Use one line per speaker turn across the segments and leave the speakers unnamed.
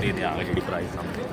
ਦੇ ਦੇ ਆ ਗਏ ਜਿਹੜੀ ਪ੍ਰਾਈਸ ਸਾਹਮਣੇ।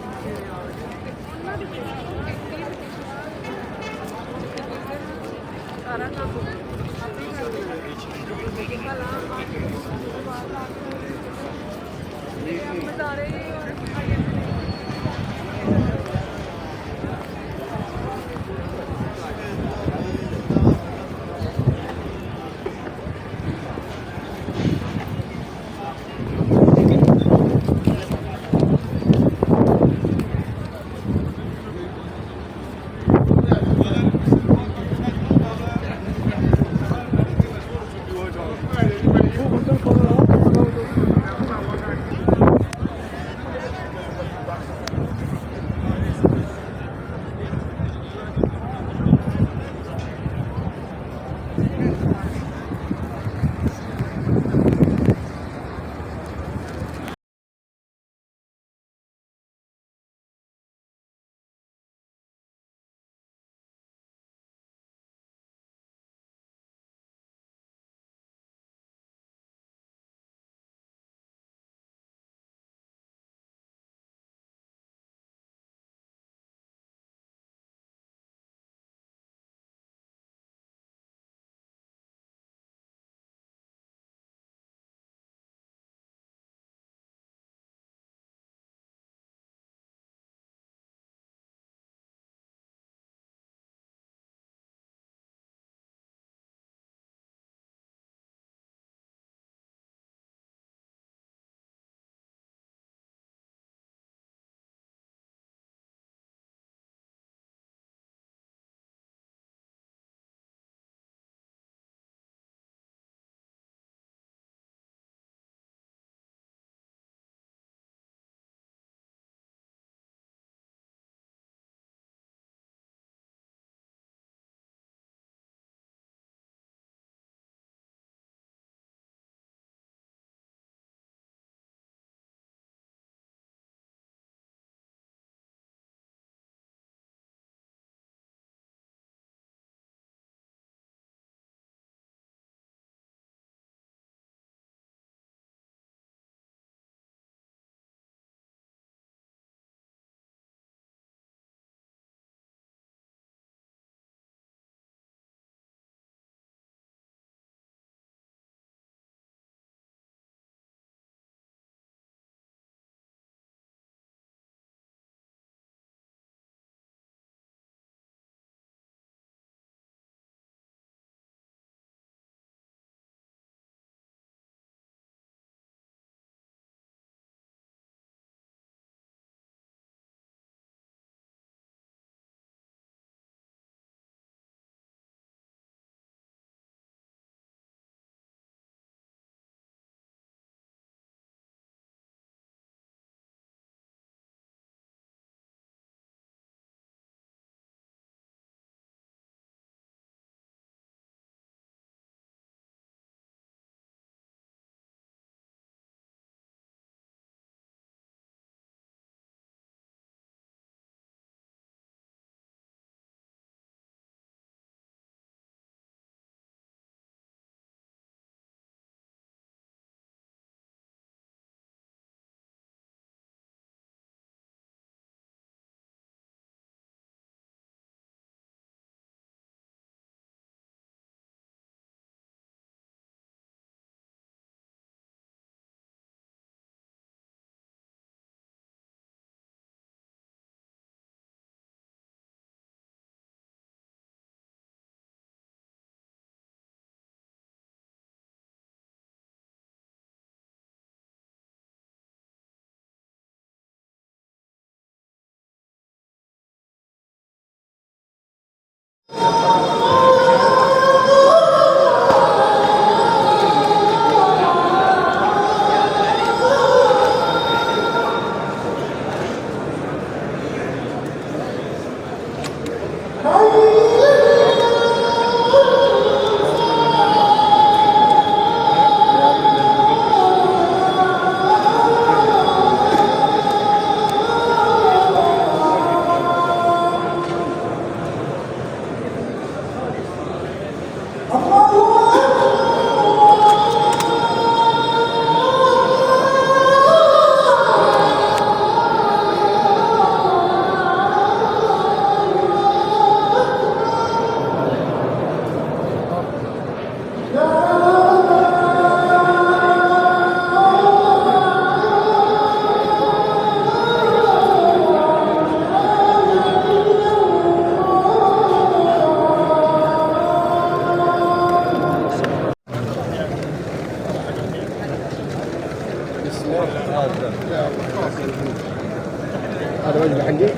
هذا وجبه حقي.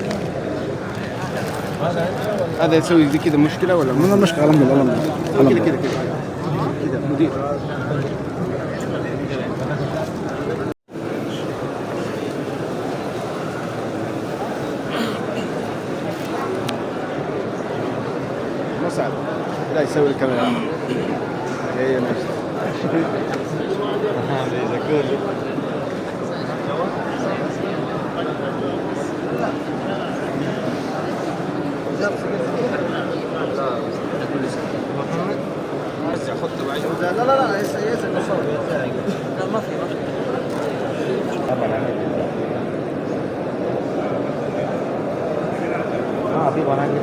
هذا يسوي زي كذا مشكله ولا
من المشكله؟ الحمد لله.
كذا مدير. مسعد لا يسوي الكاميرا. اي ماشي. هذا كله. لا يسأل المصور. لا ما في. في برامج.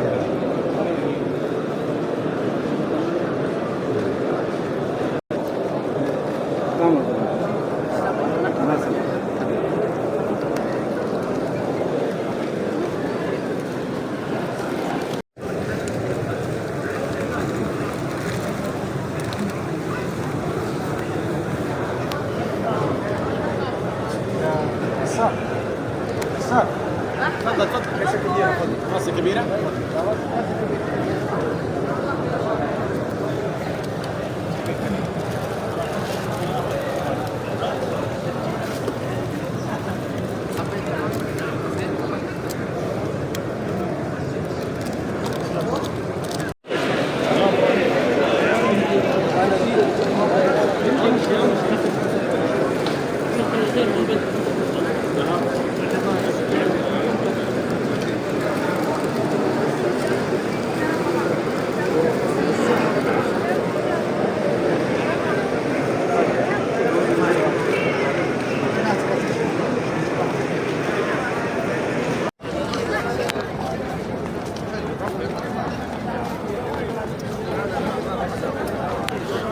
تفضل كيسة كبيرة. خذ راسة كبيرة.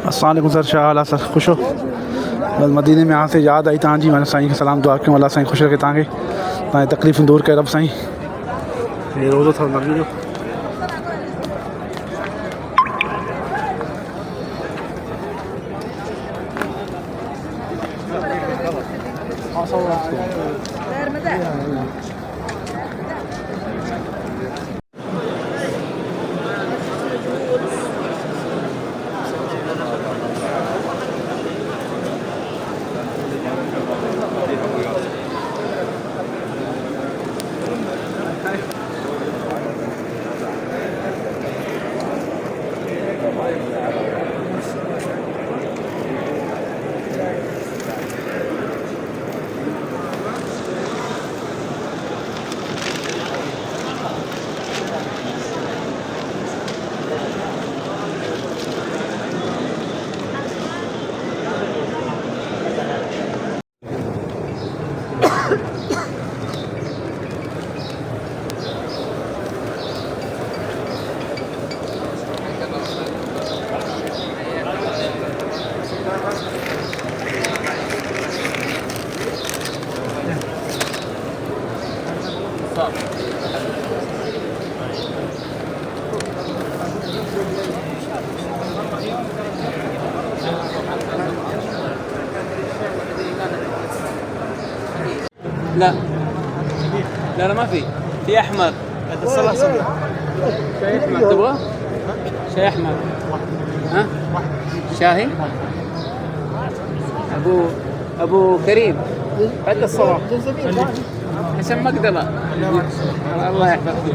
अस्सलाम वालेकुम सर, शाह हाल सर, खुश हो? बस मदीने में यहाँ से याद आई तव्हां जी, मैंने साईं खे सलाम दुआ कयूं, अल्लाह साईं ख़ुशि रखे तव्हांखे, तव्हांजी तकलीफ़ूं दूर करे रब साईं। हे रोज़ो अथव नबी जो।
لا لا ما في احمر. شاي احمر تبغى؟ شاي احمر. ها؟ شاهي؟ ابو كريم بعد الصلاة عشان مقدمة. الله يحفظك.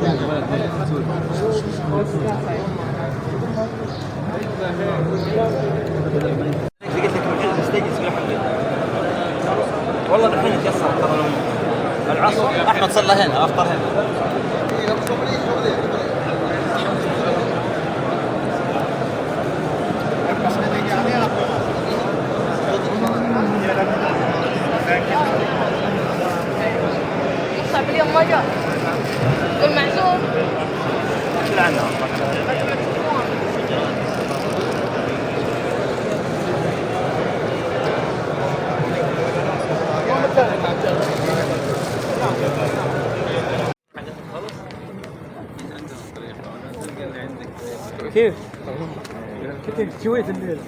والله الحين يتيسر العصر. احمد صلى هنا افطر هنا.
صعب اليوم ما جاء المعزوم.
لا عنها.
كيف شويت الليل.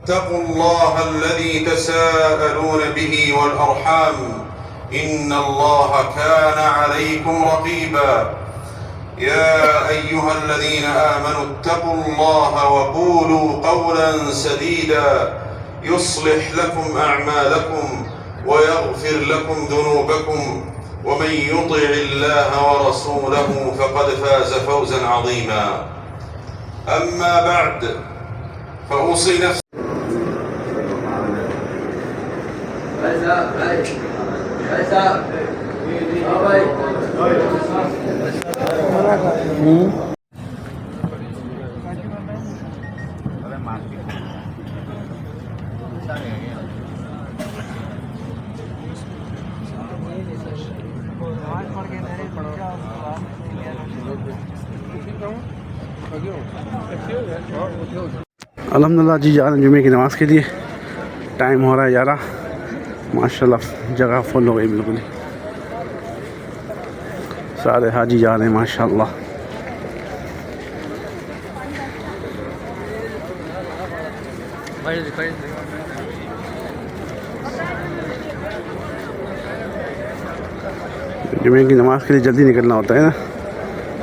اتقوا الله الذي تساءلون به والأرحام إن الله كان عليكم رقيبا. يا أيها الذين آمنوا اتقوا الله وقولوا قولا سديدا يصلح لكم أعمالكم ويغفر لكم ذنوبكم ومن يطع الله ورسوله فقد فاز فوزا عظيما. أما بعد فأوصي نفسي
अल्हम्दुलिल्लाह जी जा रहे हैं जुमे की नमाज़ के लिए। टाइम हो रहा है 11। माशाल्लाह जगह फुल हो गई बिल्कुल ही। सारे हाजी जा रहे हैं माशाल्लाह। जुमे की नमाज़ के लिए जल्दी निकलना होता है ना,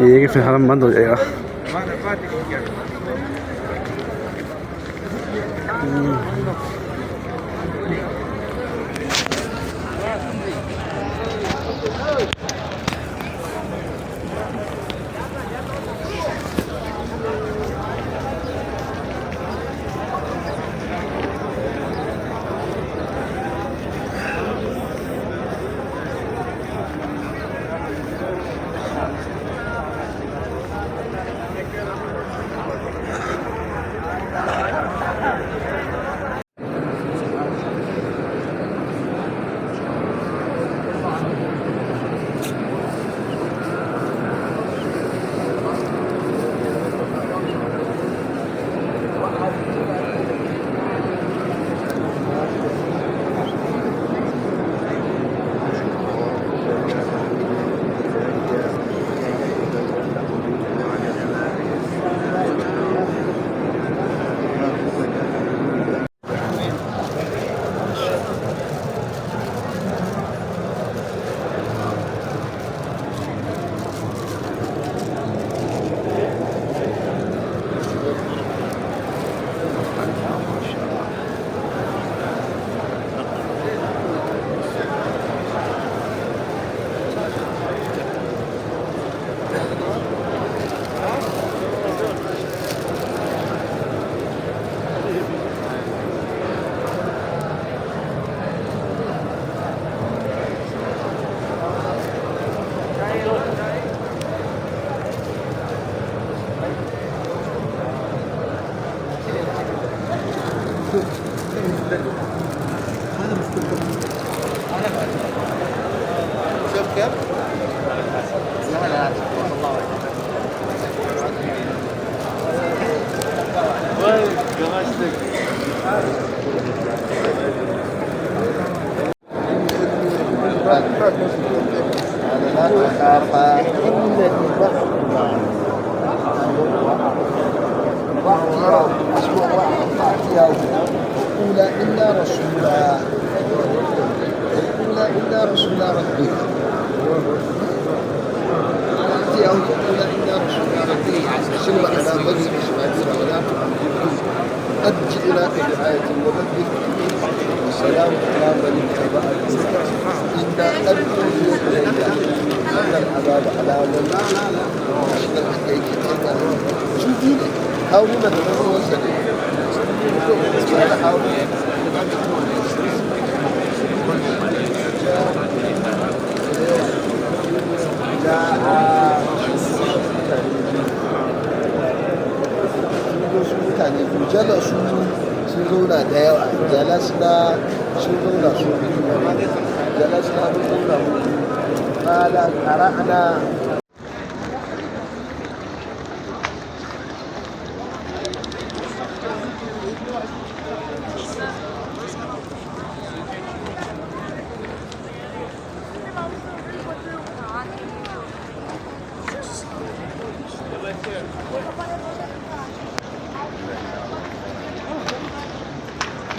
ये है कि फिर हरम बंद हो जाएगा।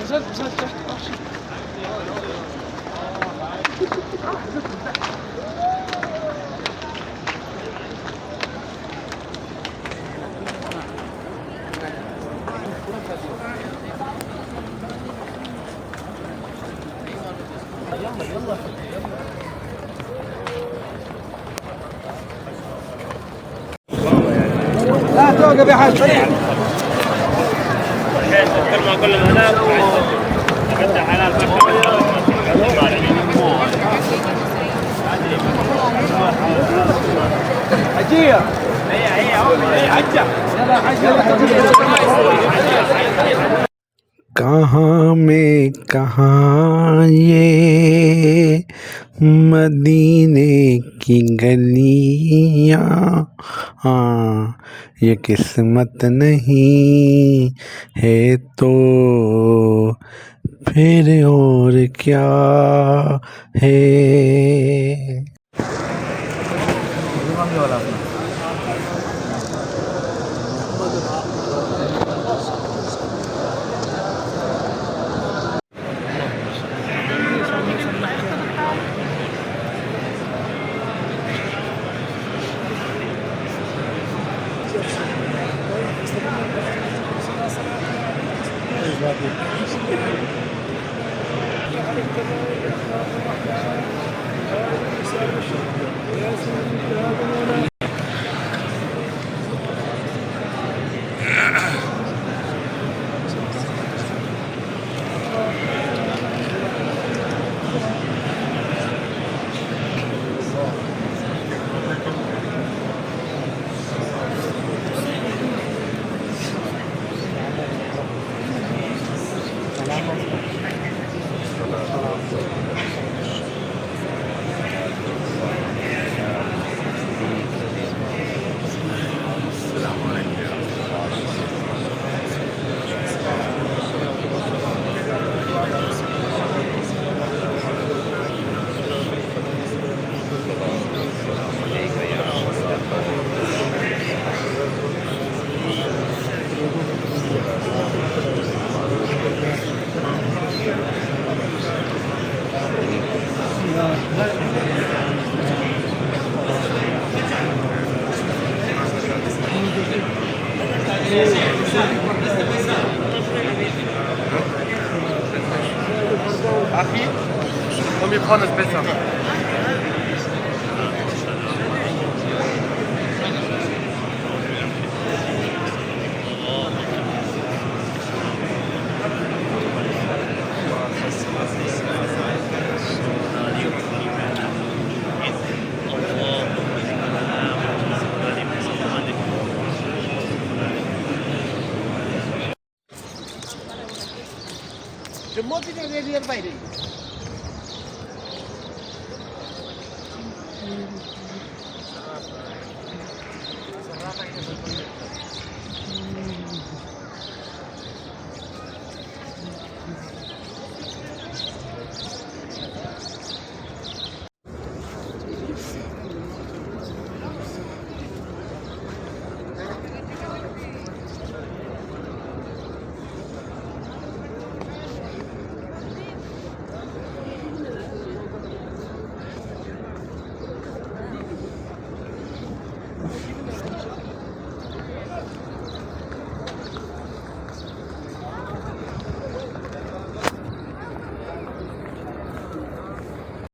لا توقف يا حاج.
كل هناك حتى حلال
حجية هي حجة يلا حجة.
कहाँ में कहाँ ये मदीने की गलियाँ, हाँ ये किस्मत नहीं है तो फिर और क्या है।
Achi, komm, wir fahren es besser.
The motive is really invited.